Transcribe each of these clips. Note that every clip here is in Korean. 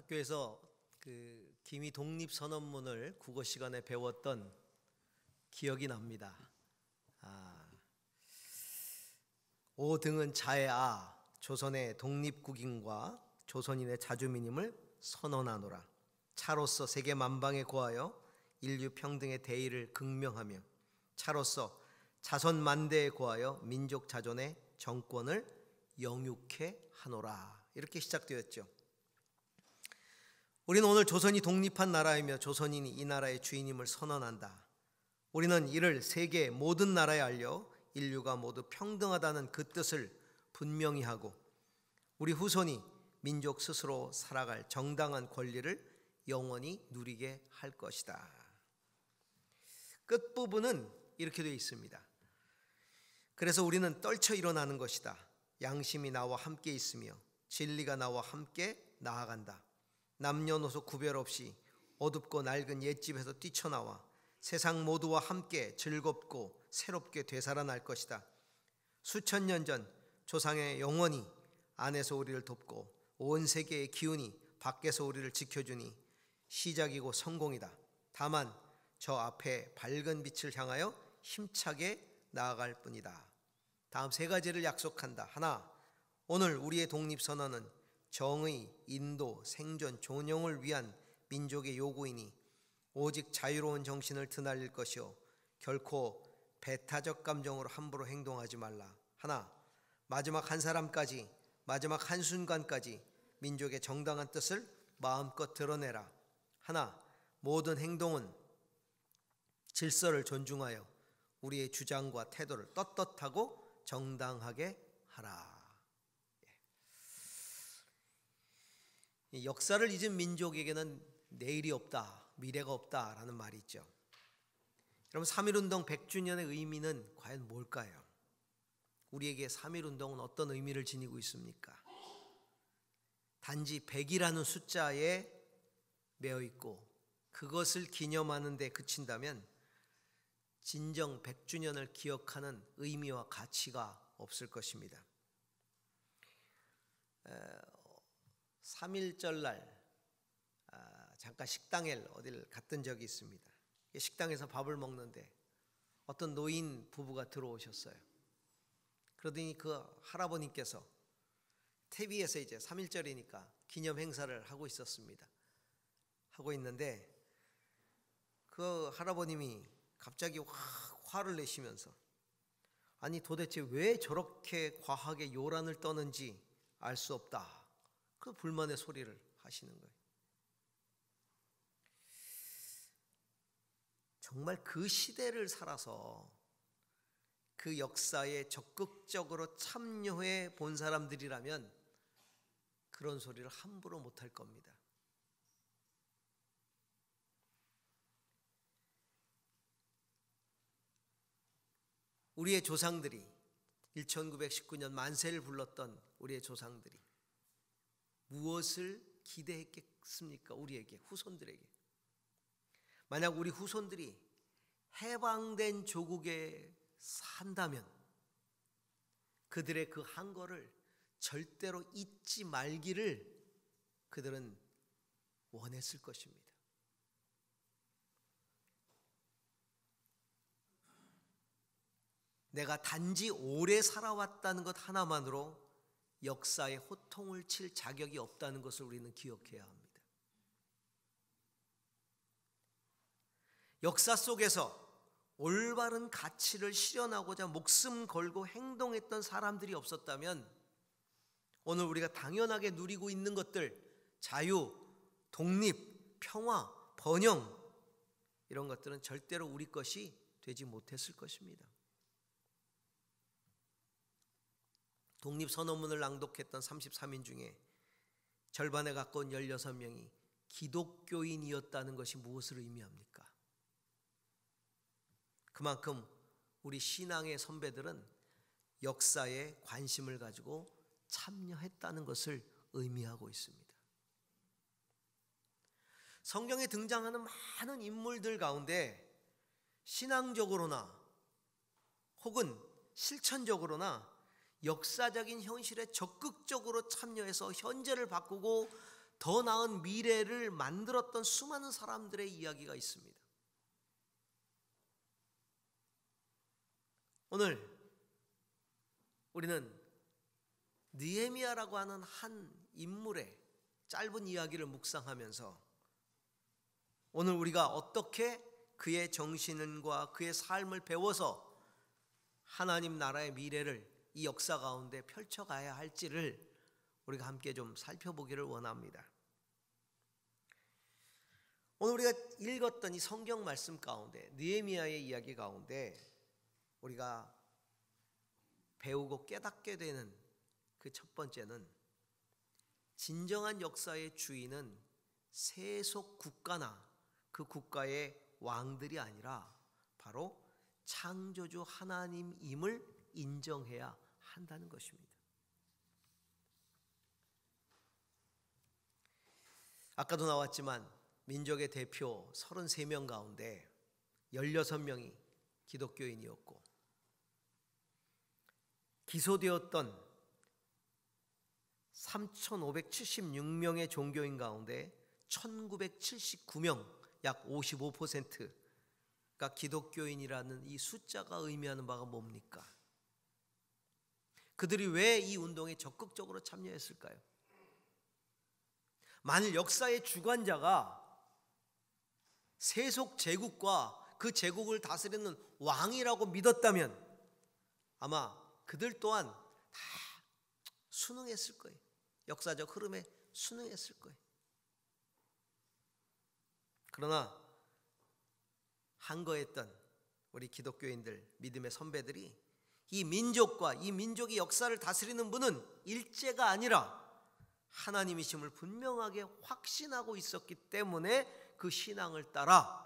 학교에서 그 기미 독립선언문을 국어 시간에 배웠던 기억이 납니다. 5등은 자애아 조선의 독립국인과 조선인의 자주민임을 선언하노라. 차로서 세계 만방에 고하여 인류 평등의 대의를 극명하며 차로서 자선 만대에 고하여 민족 자존의 정권을 영육해 하노라. 이렇게 시작되었죠. 우리는 오늘 조선이 독립한 나라이며 조선인이 이 나라의 주인임을 선언한다. 우리는 이를 세계 모든 나라에 알려 인류가 모두 평등하다는 그 뜻을 분명히 하고 우리 후손이 민족 스스로 살아갈 정당한 권리를 영원히 누리게 할 것이다. 끝부분은 이렇게 되어 있습니다. 그래서 우리는 떨쳐 일어나는 것이다. 양심이 나와 함께 있으며 진리가 나와 함께 나아간다. 남녀노소 구별 없이 어둡고 낡은 옛집에서 뛰쳐나와 세상 모두와 함께 즐겁고 새롭게 되살아날 것이다. 수천 년 전 조상의 영혼이 안에서 우리를 돕고 온 세계의 기운이 밖에서 우리를 지켜주니 시작이고 성공이다. 다만 저 앞에 밝은 빛을 향하여 힘차게 나아갈 뿐이다. 다음 세 가지를 약속한다. 하나, 오늘 우리의 독립선언은 정의, 인도, 생존, 존영을 위한 민족의 요구이니 오직 자유로운 정신을 드날릴 것이요 결코 배타적 감정으로 함부로 행동하지 말라. 하나, 마지막 한 사람까지, 마지막 한순간까지 민족의 정당한 뜻을 마음껏 드러내라. 하나, 모든 행동은 질서를 존중하여 우리의 주장과 태도를 떳떳하고 정당하게 하라. 이 역사를 잊은 민족에게는 내일이 없다, 미래가 없다라는 말이 있죠. 여러분, 3.1운동 100주년의 의미는 과연 뭘까요? 우리에게 3.1운동은 어떤 의미를 지니고 있습니까? 단지 100이라는 숫자에 매여 있고 그것을 기념하는 데 그친다면 진정 100주년을 기억하는 의미와 가치가 없을 것입니다. 3.1절 날 잠깐 식당에 어딜 갔던 적이 있습니다. 식당에서 밥을 먹는데 어떤 노인 부부가 들어오셨어요. 그러더니 그 할아버님께서 TV에서 이제 3.1절이니까 기념 행사를 하고 있었습니다. 하고 있는데 그 할아버님이 갑자기 화를 내시면서 아니 도대체 왜 저렇게 과하게 요란을 떠는지 알 수 없다. 그 불만의 소리를 하시는 거예요. 정말 그 시대를 살아서 그 역사에 적극적으로 참여해 본 사람들이라면 그런 소리를 함부로 못할 겁니다. 우리의 조상들이 1919년 만세를 불렀던 우리의 조상들이 무엇을 기대했겠습니까? 우리에게, 후손들에게. 만약 우리 후손들이 해방된 조국에 산다면 그들의 그 한거를 절대로 잊지 말기를 그들은 원했을 것입니다. 내가 단지 오래 살아왔다는 것 하나만으로 역사의 호통을 칠 자격이 없다는 것을 우리는 기억해야 합니다. 역사 속에서 올바른 가치를 실현하고자 목숨 걸고 행동했던 사람들이 없었다면 오늘 우리가 당연하게 누리고 있는 것들, 자유, 독립, 평화, 번영, 이런 것들은 절대로 우리 것이 되지 못했을 것입니다. 독립선언문을 낭독했던 33인 중에 절반에 가까운 16명이 기독교인이었다는 것이 무엇을 의미합니까? 그만큼 우리 신앙의 선배들은 역사에 관심을 가지고 참여했다는 것을 의미하고 있습니다. 성경에 등장하는 많은 인물들 가운데 신앙적으로나 혹은 실천적으로나 역사적인 현실에 적극적으로 참여해서 현재를 바꾸고 더 나은 미래를 만들었던 수많은 사람들의 이야기가 있습니다. 오늘 우리는 느헤미야라고 하는 한 인물의 짧은 이야기를 묵상하면서 오늘 우리가 어떻게 그의 정신과 그의 삶을 배워서 하나님 나라의 미래를 이 역사 가운데 펼쳐가야 할지를 우리가 함께 좀 살펴보기를 원합니다. 오늘 우리가 읽었던 이 성경 말씀 가운데 느헤미야의 이야기 가운데 우리가 배우고 깨닫게 되는 그 첫 번째는 진정한 역사의 주인은 세속 국가나 그 국가의 왕들이 아니라 바로 창조주 하나님임을 인정해야 한다는 것입니다. 아까도 나왔지만 민족의 대표 33명 가운데 16명이 기독교인이었고 기소되었던 3,576명의 종교인 가운데 1,979명, 약 55%가 기독교인이라는 이 숫자가 의미하는 바가 뭡니까? 그들이 왜 이 운동에 적극적으로 참여했을까요? 만일 역사의 주관자가 세속 제국과 그 제국을 다스리는 왕이라고 믿었다면 아마 그들 또한 다 순응했을 거예요. 역사적 흐름에 순응했을 거예요. 그러나 한거했던 우리 기독교인들, 믿음의 선배들이 이 민족과 이 민족의 역사를 다스리는 분은 일제가 아니라 하나님이심을 분명하게 확신하고 있었기 때문에 그 신앙을 따라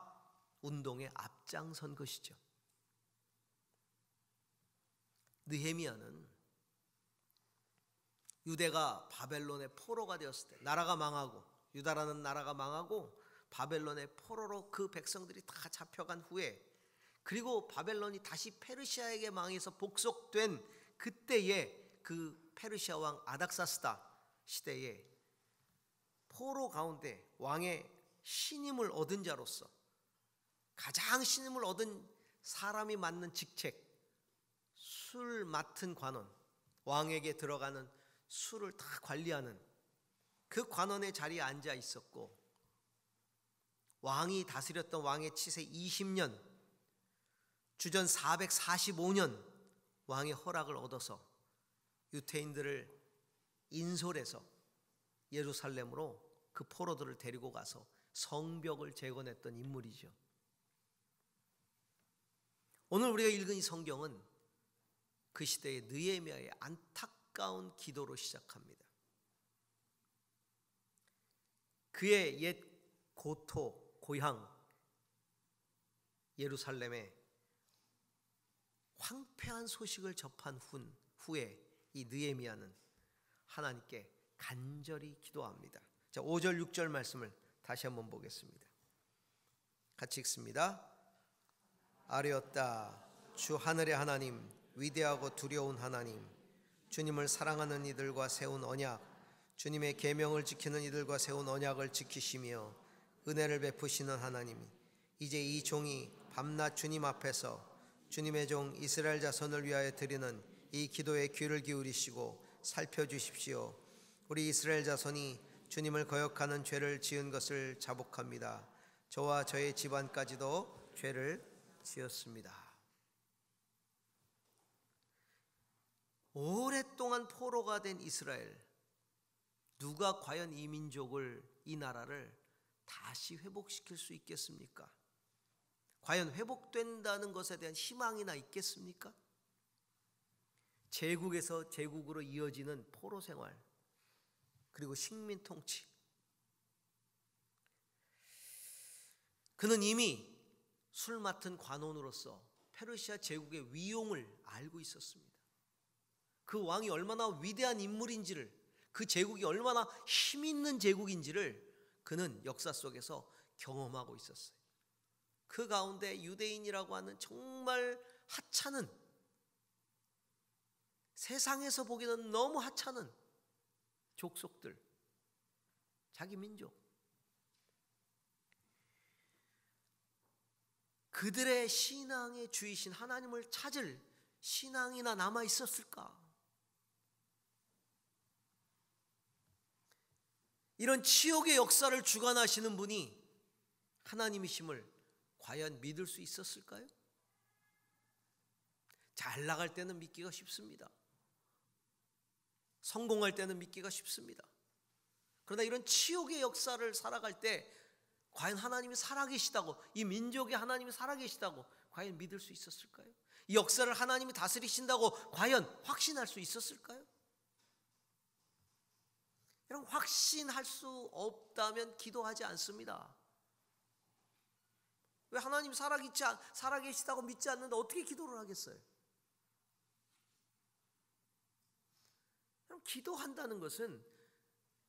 운동에 앞장선 것이죠. 느헤미야는 유대가 바벨론의 포로가 되었을 때 나라가 망하고 유다라는 나라가 망하고 바벨론의 포로로 그 백성들이 다 잡혀간 후에 그리고 바벨론이 다시 페르시아에게 망해서 복속된 그때에 그 페르시아 왕 아닥사스다 시대에 포로 가운데 왕의 신임을 얻은 자로서 가장 신임을 얻은 사람이 맡는 직책, 술 맡은 관원, 왕에게 들어가는 술을 다 관리하는 그 관원의 자리에 앉아 있었고 왕이 다스렸던 왕의 치세 20년, 주전 445년 왕의 허락을 얻어서 유태인들을 인솔해서 예루살렘으로 그 포로들을 데리고 가서 성벽을 재건했던 인물이죠. 오늘 우리가 읽은 이 성경은 그 시대의 느헤미야의 안타까운 기도로 시작합니다. 그의 옛 고토, 고향 예루살렘에 황폐한 소식을 접한 후에 이 느헤미야는 하나님께 간절히 기도합니다. 자, 5절 6절 말씀을 다시 한번 보겠습니다. 같이 읽습니다. 아뢰었다. 주 하늘의 하나님, 위대하고 두려운 하나님, 주님을 사랑하는 이들과 세운 언약, 주님의 계명을 지키는 이들과 세운 언약을 지키시며 은혜를 베푸시는 하나님, 이제 이 종이 밤낮 주님 앞에서 주님의 종 이스라엘 자손을 위하여 드리는 이 기도에 귀를 기울이시고 살펴주십시오. 우리 이스라엘 자손이 주님을 거역하는 죄를 지은 것을 자복합니다. 저와 저의 집안까지도 죄를 지었습니다. 오랫동안 포로가 된 이스라엘, 누가 과연 이 민족을, 이 나라를 다시 회복시킬 수 있겠습니까? 과연 회복된다는 것에 대한 희망이나 있겠습니까? 제국에서 제국으로 이어지는 포로 생활, 그리고 식민 통치. 그는 이미 술 맡은 관원으로서 페르시아 제국의 위용을 알고 있었습니다. 그 왕이 얼마나 위대한 인물인지를, 그 제국이 얼마나 힘 있는 제국인지를 그는 역사 속에서 경험하고 있었어요. 그 가운데 유대인이라고 하는 정말 하찮은, 세상에서 보기는 너무 하찮은 족속들, 자기 민족. 그들의 신앙의 주이신 하나님을 찾을 신앙이나 남아 있었을까? 이런 치욕의 역사를 주관하시는 분이 하나님이심을 과연 믿을 수 있었을까요? 잘 나갈 때는 믿기가 쉽습니다. 성공할 때는 믿기가 쉽습니다. 그러나 이런 치욕의 역사를 살아갈 때 과연 하나님이 살아계시다고, 이 민족에 하나님이 살아계시다고 과연 믿을 수 있었을까요? 이 역사를 하나님이 다스리신다고 과연 확신할 수 있었을까요? 이런 확신할 수 없다면 기도하지 않습니다. 왜 하나님 살아계시다고 믿지 않는데 어떻게 기도를 하겠어요? 기도한다는 것은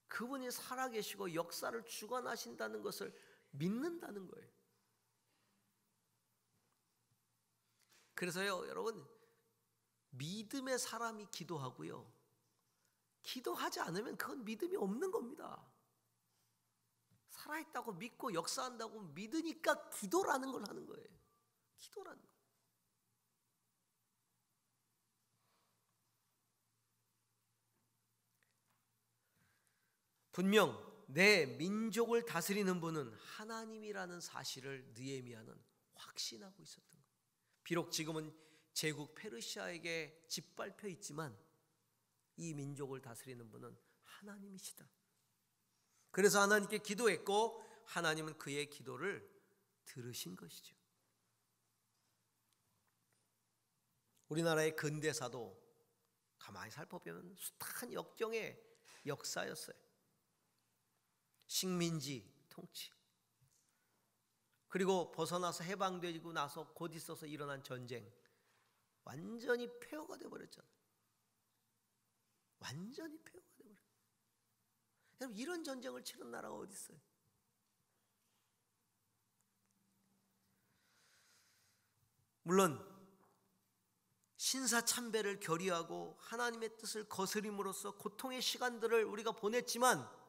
그분이 살아계시고 역사를 주관하신다는 것을 믿는다는 거예요. 그래서요, 여러분, 믿음의 사람이 기도하고요, 기도하지 않으면 그건 믿음이 없는 겁니다. 살아있다고 믿고 역사한다고 믿으니까 기도라는 걸 하는 거예요. 기도라는 거. 분명 내 민족을 다스리는 분은 하나님이라는 사실을 느헤미야는 확신하고 있었던 거예요. 비록 지금은 제국 페르시아에게 짓밟혀 있지만 이 민족을 다스리는 분은 하나님이시다. 그래서 하나님께 기도했고 하나님은 그의 기도를 들으신 것이죠. 우리나라의 근대사도 가만히 살펴보면 숱한 역경의 역사였어요. 식민지 통치, 그리고 벗어나서 해방되고 나서 곧 있어서 일어난 전쟁, 완전히 폐허가 되어버렸잖아요. 완전히 폐허가 되어버렸어요. 여러분, 이런 전쟁을 치른 나라가 어디 있어요? 물론 신사참배를 결의하고 하나님의 뜻을 거스림으로써 고통의 시간들을 우리가 보냈지만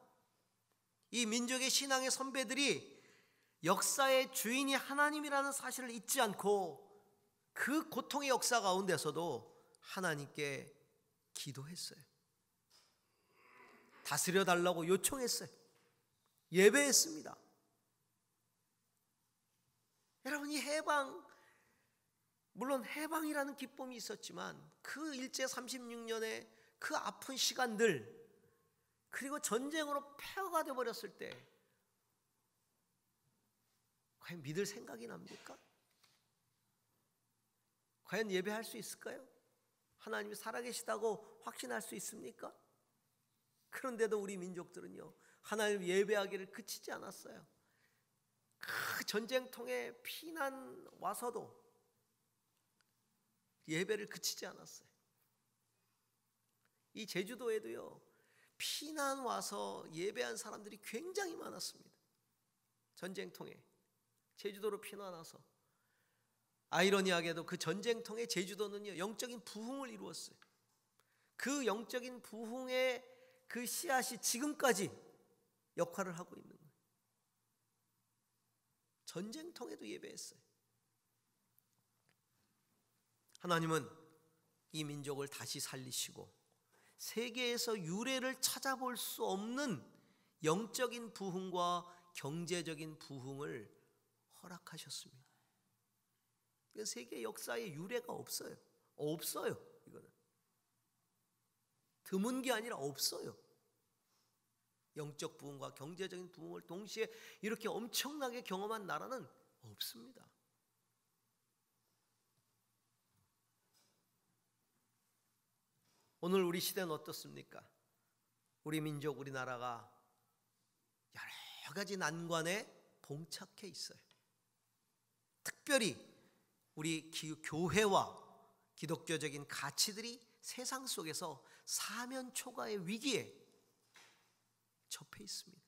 이 민족의 신앙의 선배들이 역사의 주인이 하나님이라는 사실을 잊지 않고 그 고통의 역사 가운데서도 하나님께 기도했어요. 다스려 달라고 요청했어요. 예배했습니다. 여러분, 이 해방, 물론 해방이라는 기쁨이 있었지만 그 일제 36년의 그 아픈 시간들, 그리고 전쟁으로 폐허가 되어버렸을 때 과연 믿을 생각이 납니까? 과연 예배할 수 있을까요? 하나님이 살아계시다고 확신할 수 있습니까? 그런데도 우리 민족들은요, 하나님 예배하기를 그치지 않았어요. 그 전쟁통에 피난 와서도 예배를 그치지 않았어요. 이 제주도에도요, 피난 와서 예배한 사람들이 굉장히 많았습니다. 전쟁통에 제주도로 피난 와서. 아이러니하게도 그 전쟁통에 제주도는요, 영적인 부흥을 이루었어요. 그 영적인 부흥의 그 씨앗이 지금까지 역할을 하고 있는 거예요. 전쟁통에도 예배했어요. 하나님은 이 민족을 다시 살리시고 세계에서 유례를 찾아볼 수 없는 영적인 부흥과 경제적인 부흥을 허락하셨습니다. 이건 세계 역사에 유례가 없어요. 없어요. 이거는 드문 게 아니라 없어요. 영적 부흥과 경제적인 부흥을 동시에 이렇게 엄청나게 경험한 나라는 없습니다. 오늘 우리 시대는 어떻습니까? 우리 민족, 우리나라가 여러 가지 난관에 봉착해 있어요. 특별히 우리 교회와 기독교적인 가치들이 세상 속에서 사면 초가의 위기에 접해 있습니다.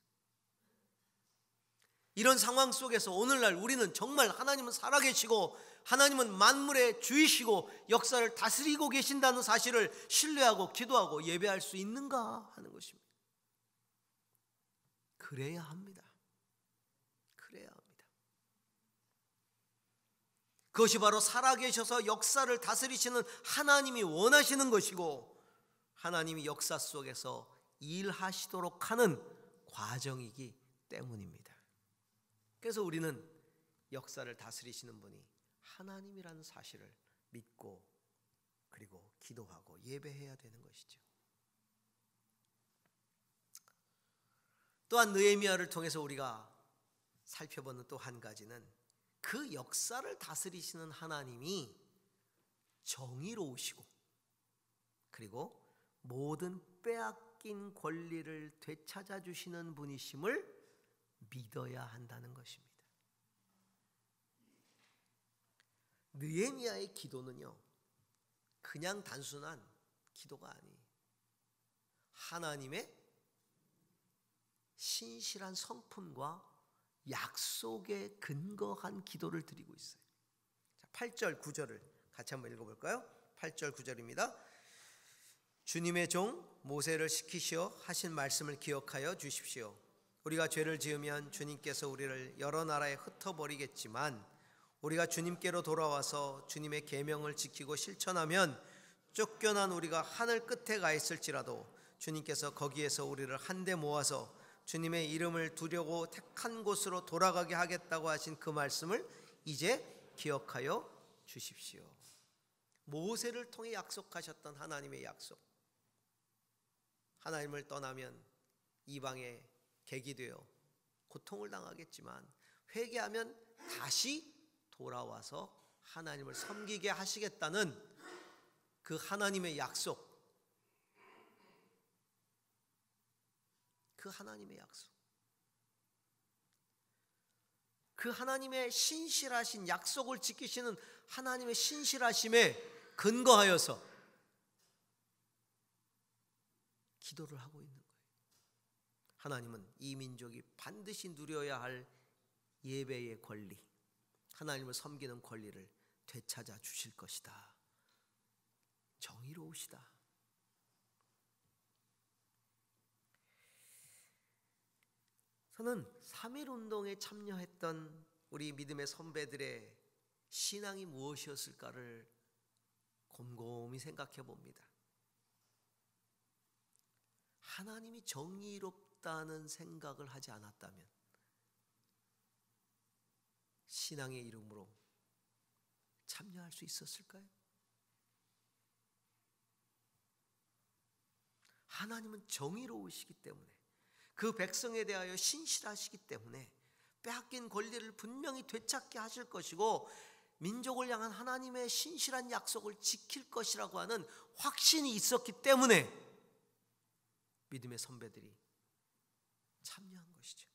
이런 상황 속에서 오늘날 우리는 정말 하나님은 살아계시고 하나님은 만물의 주이시고 역사를 다스리고 계신다는 사실을 신뢰하고 기도하고 예배할 수 있는가 하는 것입니다. 그래야 합니다. 그래야 합니다. 그것이 바로 살아계셔서 역사를 다스리시는 하나님이 원하시는 것이고, 하나님이 역사 속에서 일하시도록 하는 과정이기 때문입니다. 그래서 우리는 역사를 다스리시는 분이 하나님이라는 사실을 믿고 그리고 기도하고 예배해야 되는 것이죠. 또한 느헤미야를 통해서 우리가 살펴보는 또 한 가지는 그 역사를 다스리시는 하나님이 정의로우시고 그리고 모든 빼앗긴 권리를 되찾아 주시는 분이심을 믿어야 한다는 것입니다. 느헤미야의 기도는요, 그냥 단순한 기도가 아니에요. 하나님의 신실한 성품과 약속에 근거한 기도를 드리고 있어요. 8절 9절을 같이 한번 읽어볼까요? 8절 9절입니다. 주님의 종 모세를 시키시어 하신 말씀을 기억하여 주십시오. 우리가 죄를 지으면 주님께서 우리를 여러 나라에 흩어버리겠지만 우리가 주님께로 돌아와서 주님의 계명을 지키고 실천하면 쫓겨난 우리가 하늘 끝에 가 있을지라도 주님께서 거기에서 우리를 한데 모아서 주님의 이름을 두려고 택한 곳으로 돌아가게 하겠다고 하신 그 말씀을 이제 기억하여 주십시오. 모세를 통해 약속하셨던 하나님의 약속. 하나님을 떠나면 이방에 객이 되어 고통을 당하겠지만 회개하면 다시 돌아와서 하나님을 섬기게 하시겠다는 그 하나님의 약속. 그 하나님의 약속. 그 하나님의 신실하신 약속을 지키시는 하나님의 신실하심에 근거하여서 기도를 하고 있는 거예요. 하나님은 이 민족이 반드시 누려야 할 예배의 권리, 하나님을 섬기는 권리를 되찾아 주실 것이다. 정의로우시다. 저는 3.1운동에 참여했던 우리 믿음의 선배들의 신앙이 무엇이었을까를 곰곰이 생각해 봅니다. 하나님이 정의롭다는 생각을 하지 않았다면 신앙의 이름으로 참여할 수 있었을까요? 하나님은 정의로우시기 때문에, 그 백성에 대하여 신실하시기 때문에 빼앗긴 권리를 분명히 되찾게 하실 것이고 민족을 향한 하나님의 신실한 약속을 지킬 것이라고 하는 확신이 있었기 때문에 믿음의 선배들이 참여한 것이죠.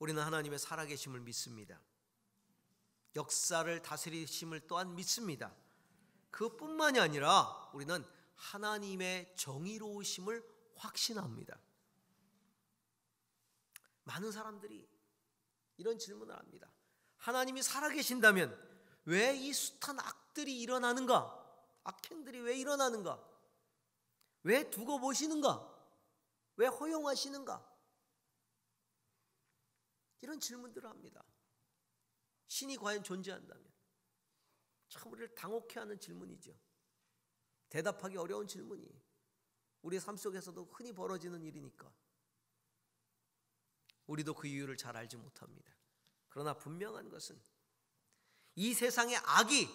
우리는 하나님의 살아계심을 믿습니다. 역사를 다스리심을 또한 믿습니다. 그것뿐만이 아니라 우리는 하나님의 정의로우심을 확신합니다. 많은 사람들이 이런 질문을 합니다. 하나님이 살아계신다면 왜 이 숱한 악들이 일어나는가? 악행들이 왜 일어나는가? 왜 두고 보시는가? 왜 허용하시는가? 이런 질문들을 합니다. 신이 과연 존재한다면? 참 우리를 당혹해 하는 질문이죠. 대답하기 어려운 질문이에요. 우리의 삶 속에서도 흔히 벌어지는 일이니까. 우리도 그 이유를 잘 알지 못합니다. 그러나 분명한 것은 이 세상의 악이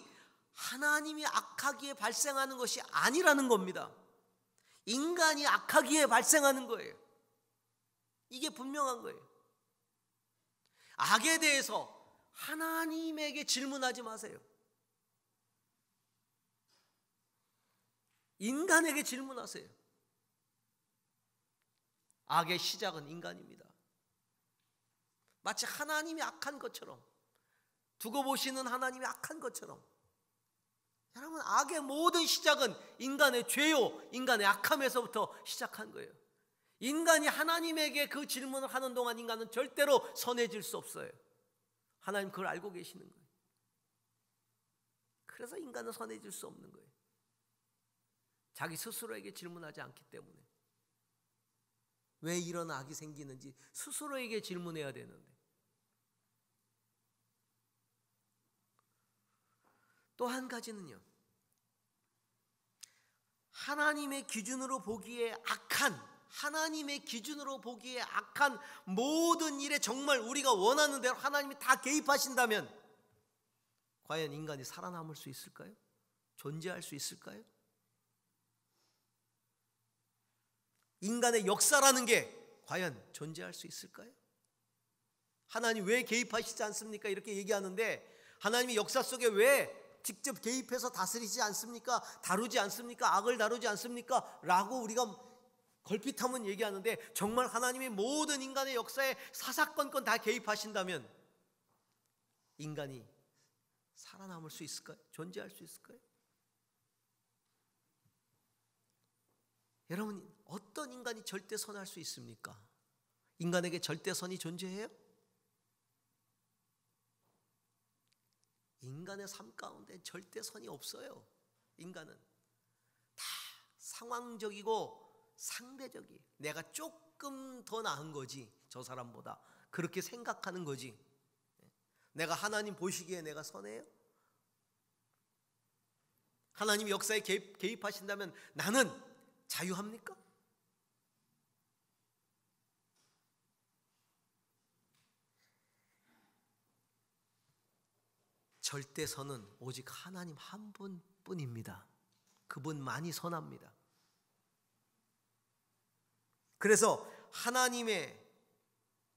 하나님이 악하기에 발생하는 것이 아니라는 겁니다. 인간이 악하기에 발생하는 거예요. 이게 분명한 거예요. 악에 대해서 하나님에게 질문하지 마세요. 인간에게 질문하세요. 악의 시작은 인간입니다. 마치 하나님이 악한 것처럼, 두고 보시는 하나님이 악한 것처럼. 여러분, 악의 모든 시작은 인간의 죄요, 인간의 악함에서부터 시작한 거예요. 인간이 하나님에게 그 질문을 하는 동안 인간은 절대로 선해질 수 없어요. 하나님 그걸 알고 계시는 거예요. 그래서 인간은 선해질 수 없는 거예요. 자기 스스로에게 질문하지 않기 때문에. 왜 이런 악이 생기는지 스스로에게 질문해야 되는데, 또 한 가지는요, 하나님의 기준으로 보기에 악한 모든 일에 정말 우리가 원하는 대로 하나님이 다 개입하신다면 과연 인간이 살아남을 수 있을까요? 존재할 수 있을까요? 인간의 역사라는 게 과연 존재할 수 있을까요? 하나님 왜 개입하시지 않습니까? 이렇게 얘기하는데, 하나님이 역사 속에 왜 직접 개입해서 다스리지 않습니까? 다루지 않습니까? 악을 다루지 않습니까? 라고 우리가 걸핏하면 얘기하는데, 정말 하나님이 모든 인간의 역사에 사사건건 다 개입하신다면 인간이 살아남을 수 있을까요? 존재할 수 있을까요? 여러분, 어떤 인간이 절대선할 수 있습니까? 인간에게 절대선이 존재해요? 인간의 삶 가운데 절대선이 없어요. 인간은 다 상황적이고 상대적이에요. 내가 조금 더 나은 거지, 저 사람보다, 그렇게 생각하는 거지. 내가 하나님 보시기에 내가 선해요? 하나님이 역사에 개입하신다면 나는 자유합니까? 절대선은 오직 하나님 한 분뿐입니다. 그분만이 선합니다. 그래서 하나님의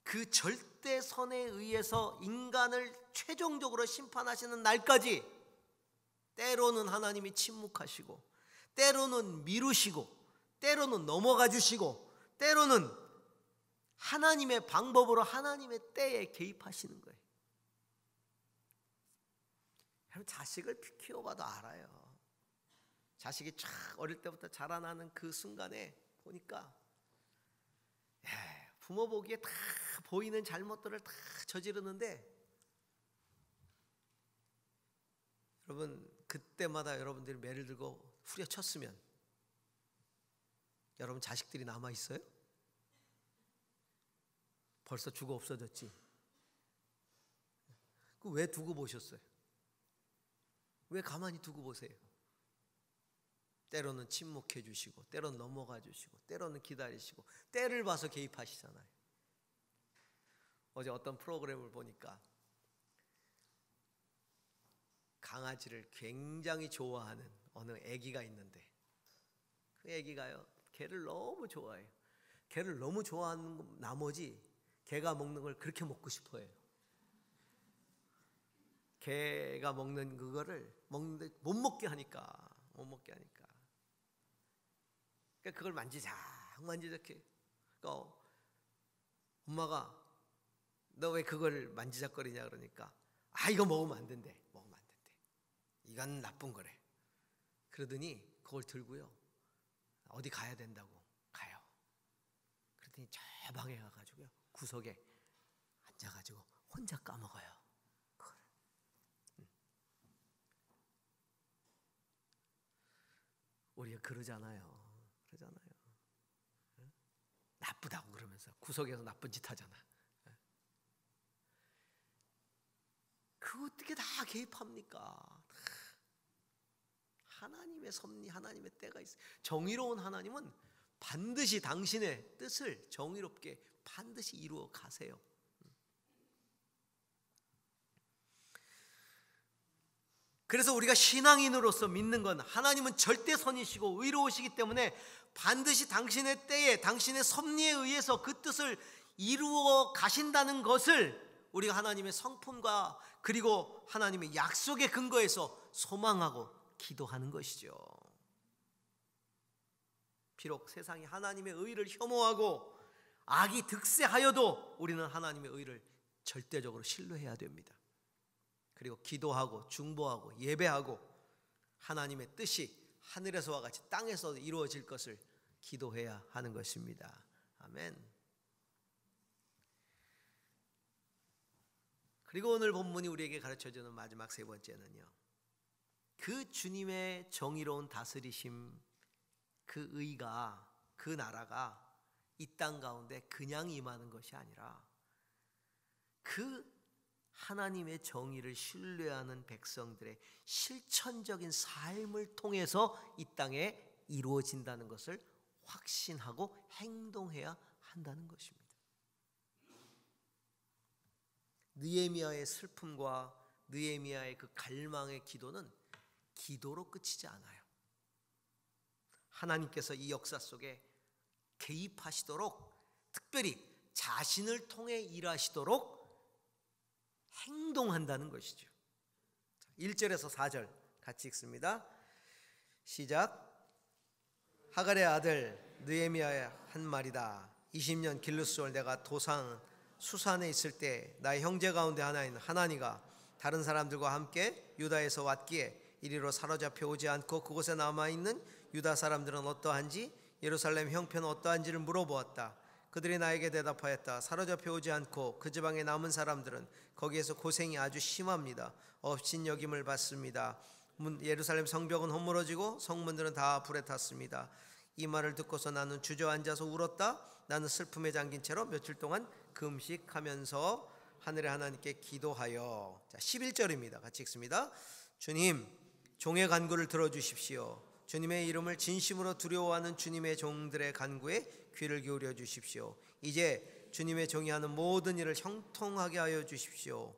그 절대선에 의해서 인간을 최종적으로 심판하시는 날까지 때로는 하나님이 침묵하시고, 때로는 미루시고, 때로는 넘어가 주시고, 때로는 하나님의 방법으로 하나님의 때에 개입하시는 거예요. 여러분, 자식을 키워봐도 알아요. 자식이 쫙 어릴 때부터 자라나는 그 순간에 보니까 부모 보기에 다 보이는 잘못들을 다 저지르는데, 여러분 그때마다 여러분들이 매를 들고 후려쳤으면 여러분 자식들이 남아있어요? 벌써 죽어 없어졌지. 그 왜 두고 보셨어요? 왜 가만히 두고 보세요? 때로는 침묵해 주시고, 때로는 넘어가 주시고, 때로는 기다리시고, 때를 봐서 개입하시잖아요. 어제 어떤 프로그램을 보니까 강아지를 굉장히 좋아하는 어느 아기가 있는데, 그 아기가요, 개를 너무 좋아해요. 개를 너무 좋아하는 나머지 개가 먹는 걸 그렇게 먹고 싶어 해요. 개가 먹는 그거를 먹는데 못 먹게 하니까. 그러니까 그걸 만지작 해. 그러니까 엄마가 너 왜 그걸 만지작거리냐 그러니까, 이거 먹으면 안 된대. 이건 나쁜 거래. 그러더니 그걸 들고요, 어디 가야 된다고 가요. 그러더니 저 방에 가가지고요, 구석에 앉아가지고 혼자 까먹어요. 그걸. 우리가 그러잖아요. 나쁘다고 그러면서 구석에서 나쁜 짓 하잖아. 그거 어떻게 다 개입합니까? 하나님의 섭리, 하나님의 때가 있어요. 정의로운 하나님은 반드시 당신의 뜻을 정의롭게 반드시 이루어 가세요. 그래서 우리가 신앙인으로서 믿는 건, 하나님은 절대선이시고 의로우시기 때문에 반드시 당신의 때에 당신의 섭리에 의해서 그 뜻을 이루어 가신다는 것을 우리가 하나님의 성품과 그리고 하나님의 약속의 근거에서 소망하고 기도하는 것이죠. 비록 세상이 하나님의 의를 혐오하고 악이 득세하여도 우리는 하나님의 의를 절대적으로 신뢰해야 됩니다. 그리고 기도하고 중보하고 예배하고 하나님의 뜻이 하늘에서와 같이 땅에서 이루어질 것을 기도해야 하는 것입니다. 아멘. 그리고 오늘 본문이 우리에게 가르쳐주는 마지막 세 번째는요, 그 주님의 정의로운 다스리심, 그 의가, 그 나라가 이 땅 가운데 그냥 임하는 것이 아니라 그 하나님의 정의를 신뢰하는 백성들의 실천적인 삶을 통해서 이 땅에 이루어진다는 것을 확신하고 행동해야 한다는 것입니다. 느헤미야의 슬픔과 느헤미야의 그 갈망의 기도는 기도로 끝이지 않아요. 하나님께서 이 역사 속에 개입하시도록, 특별히 자신을 통해 일하시도록 행동한다는 것이죠. 1절에서 4절 같이 읽습니다. 시작. 하갈의 아들 느헤미야의 한 말이다. 20년 길르스올 내가 도상 수산에 있을 때 나의 형제 가운데 하나인 하나니가 다른 사람들과 함께 유다에서 왔기에 이리로 사로잡혀 오지 않고 그곳에 남아있는 유다 사람들은 어떠한지 예루살렘 형편은 어떠한지를 물어보았다. 그들이 나에게 대답하였다. 사로잡혀 오지 않고 그 지방에 남은 사람들은 거기에서 고생이 아주 심합니다. 업신여김을 받습니다. 예루살렘 성벽은 허물어지고 성문들은 다 불에 탔습니다. 이 말을 듣고서 나는 주저앉아서 울었다. 나는 슬픔에 잠긴 채로 며칠 동안 금식하면서 하늘의 하나님께 기도하여. 11절입니다. 같이 읽습니다. 주님, 종의 간구를 들어주십시오. 주님의 이름을 진심으로 두려워하는 주님의 종들의 간구에 귀를 기울여 주십시오. 이제 주님의 종이 하는 모든 일을 형통하게 하여 주십시오.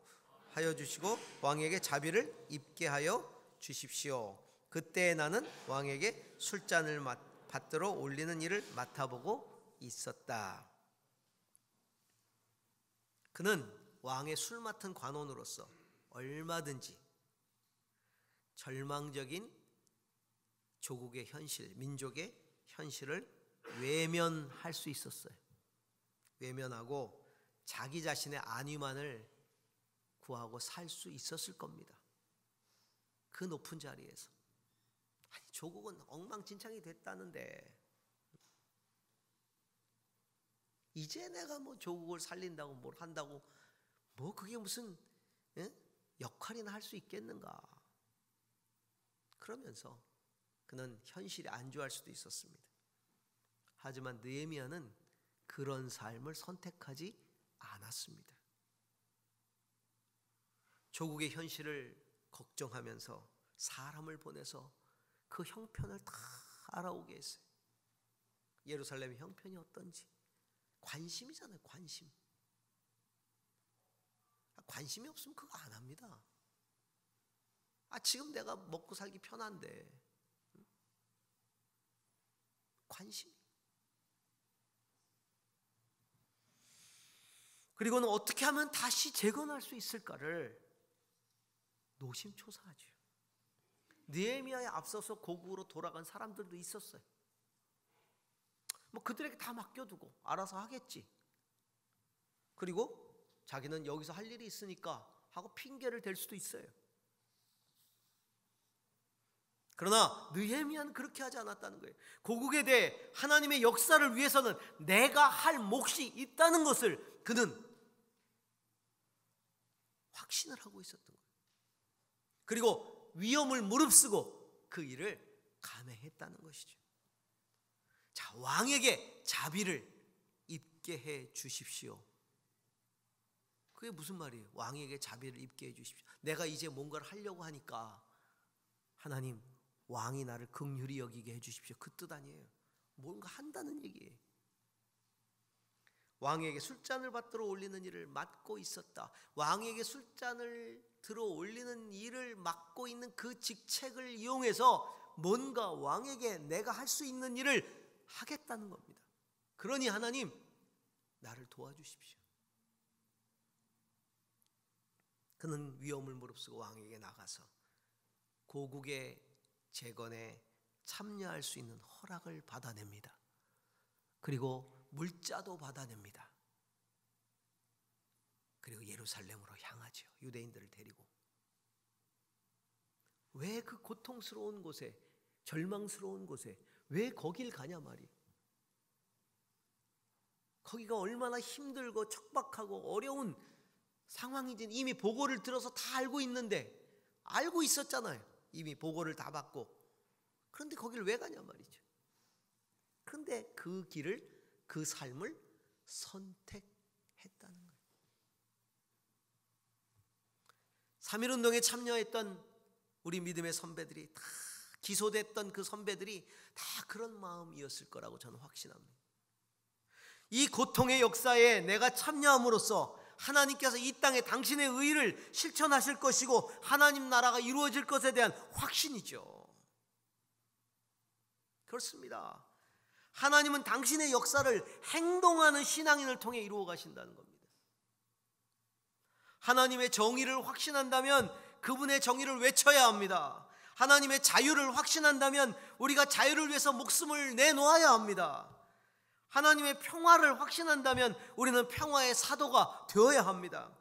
하여 주시고 왕에게 자비를 입게 하여 주십시오. 그때 나는 왕에게 술잔을 받들어 올리는 일을 맡아보고 있었다. 그는 왕의 술 맡은 관원으로서 얼마든지 절망적인 조국의 현실, 민족의 현실을 외면할 수 있었어요. 외면하고 자기 자신의 안위만을 구하고 살 수 있었을 겁니다. 그 높은 자리에서. 아니, 조국은 엉망진창이 됐다는데 이제 내가 뭐 조국을 살린다고 뭘 한다고 뭐 그게 무슨 역할이나 할 수 있겠는가. 그러면서 그는 현실에 안주할 수도 있었습니다. 하지만 느헤미야는 그런 삶을 선택하지 않았습니다. 조국의 현실을 걱정하면서 사람을 보내서 그 형편을 다 알아오게 했어요. 예루살렘의 형편이 어떤지. 관심이잖아요. 관심. 관심이 없으면 그거 안 합니다. 지금 내가 먹고 살기 편한데. 관심. 그리고는 어떻게 하면 다시 재건할 수 있을까를 노심초사하죠. 느헤미야에 앞서서 고국으로 돌아간 사람들도 있었어요. 뭐 그들에게 다 맡겨두고 알아서 하겠지. 그리고 자기는 여기서 할 일이 있으니까 하고 핑계를 댈 수도 있어요. 그러나 느헤미야는 그렇게 하지 않았다는 거예요. 고국에 대해 하나님의 역사를 위해서는 내가 할 몫이 있다는 것을 그는 확신을 하고 있었던 거예요. 그리고 위험을 무릅쓰고 그 일을 감행했다는 것이죠. 자, 왕에게 자비를 입게 해 주십시오. 그게 무슨 말이에요? 왕에게 자비를 입게 해 주십시오. 내가 이제 뭔가를 하려고 하니까 하나님, 왕이 나를 긍휼히 여기게 해 주십시오. 그 뜻 아니에요. 뭔가 한다는 얘기예요. 왕에게 술잔을 받들어 올리는 일을 맡고 있었다. 왕에게 술잔을 들어 올리는 일을 맡고 있는 그 직책을 이용해서 뭔가 왕에게 내가 할 수 있는 일을 하겠다는 겁니다. 그러니 하나님, 나를 도와주십시오. 그는 위험을 무릅쓰고 왕에게 나가서 고국의 재건에 참여할 수 있는 허락을 받아냅니다. 그리고 물자도 받아냅니다. 그리고 예루살렘으로 향하죠. 유대인들을 데리고. 왜 그 고통스러운 곳에, 절망스러운 곳에 왜 거길 가냐 말이에요. 거기가 얼마나 힘들고 척박하고 어려운 상황인지 이미 보고를 들어서 다 알고 있는데, 알고 있었잖아요. 이미 보고를 다 받고. 그런데 거기를 왜 가냐 말이죠. 그런데 그 길을 그 삶을 선택했다는 거예요. 3.1운동에 참여했던 우리 믿음의 선배들이 다, 기소됐던 그 선배들이 다 그런 마음이었을 거라고 저는 확신합니다. 이 고통의 역사에 내가 참여함으로써 하나님께서 이 땅에 당신의 의를 실천하실 것이고 하나님 나라가 이루어질 것에 대한 확신이죠. 그렇습니다. 하나님은 당신의 역사를 행동하는 신앙인을 통해 이루어 가신다는 겁니다. 하나님의 정의를 확신한다면 그분의 정의를 외쳐야 합니다. 하나님의 자유를 확신한다면 우리가 자유를 위해서 목숨을 내놓아야 합니다. 하나님의 평화를 확신한다면 우리는 평화의 사도가 되어야 합니다.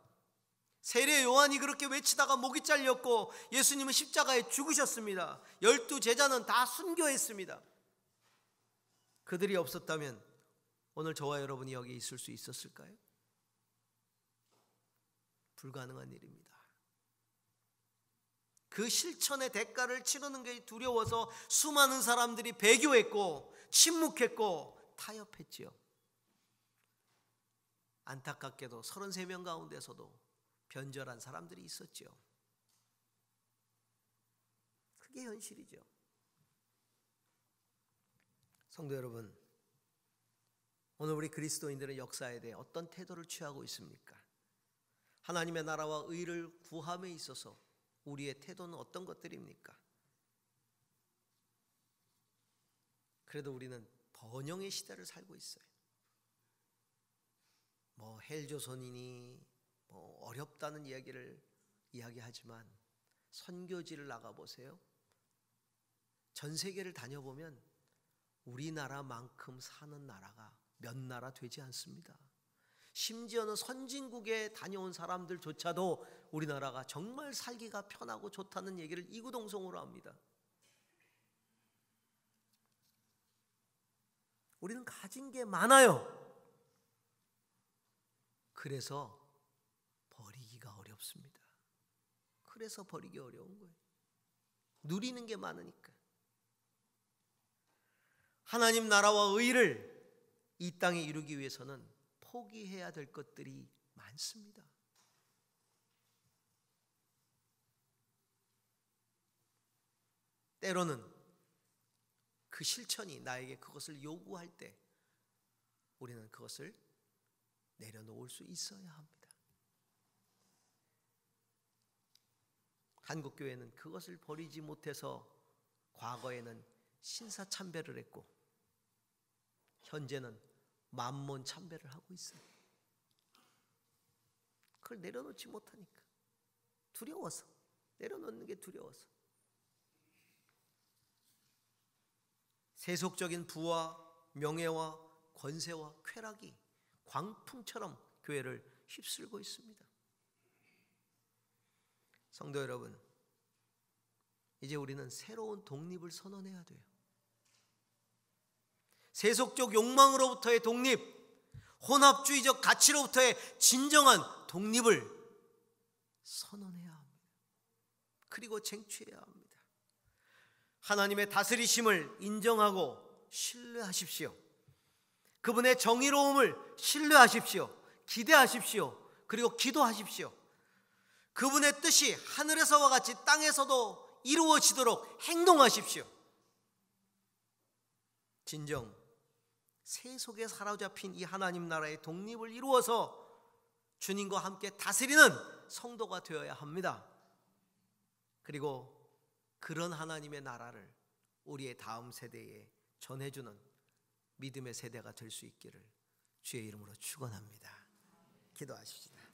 세례 요한이 그렇게 외치다가 목이 잘렸고 예수님은 십자가에 죽으셨습니다. 12 제자는 다 순교했습니다. 그들이 없었다면 오늘 저와 여러분이 여기 있을 수 있었을까요? 불가능한 일입니다. 그 실천의 대가를 치르는 게 두려워서 수많은 사람들이 배교했고 침묵했고 타협했지요. 안타깝게도 33명 가운데서도 변절한 사람들이 있었죠. 그게 현실이죠. 성도 여러분, 오늘 우리 그리스도인들의 역사에 대해 어떤 태도를 취하고 있습니까? 하나님의 나라와 의를 구함에 있어서 우리의 태도는 어떤 것들입니까? 그래도 우리는 번영의 시대를 살고 있어요. 헬조선이니 어렵다는 이야기를 이야기하지만 선교지를 나가보세요. 전 세계를 다녀보면 우리나라만큼 사는 나라가 몇 나라 되지 않습니다. 심지어는 선진국에 다녀온 사람들조차도 우리나라가 정말 살기가 편하고 좋다는 얘기를 이구동성으로 합니다. 우리는 가진 게 많아요. 그래서 버리기가 어렵습니다. 그래서 버리기 어려운 거예요. 누리는 게 많으니까. 하나님 나라와 의를 이 땅에 이루기 위해서는 포기해야 될 것들이 많습니다. 때로는 그 실천이 나에게 그것을 요구할 때 우리는 그것을 내려놓을 수 있어야 합니다. 한국교회는 그것을 버리지 못해서 과거에는 신사참배를 했고 현재는 만몬참배를 하고 있어요. 그걸 내려놓지 못하니까. 두려워서. 내려놓는 게 두려워서. 세속적인 부와 명예와 권세와 쾌락이 광풍처럼 교회를 휩쓸고 있습니다. 성도 여러분, 이제 우리는 새로운 독립을 선언해야 돼요. 세속적 욕망으로부터의 독립, 혼합주의적 가치로부터의 진정한 독립을 선언해야 합니다. 그리고 쟁취해야 합니다. 하나님의 다스리심을 인정하고 신뢰하십시오. 그분의 정의로움을 신뢰하십시오. 기대하십시오. 그리고 기도하십시오. 그분의 뜻이 하늘에서와 같이 땅에서도 이루어지도록 행동하십시오. 진정 세속에 사로잡힌 이 하나님 나라의 독립을 이루어서 주님과 함께 다스리는 성도가 되어야 합니다. 그리고 그런 하나님의 나라를 우리의 다음 세대에 전해주는 믿음의 세대가 될 수 있기를 주의 이름으로 축원합니다. 기도하십시다.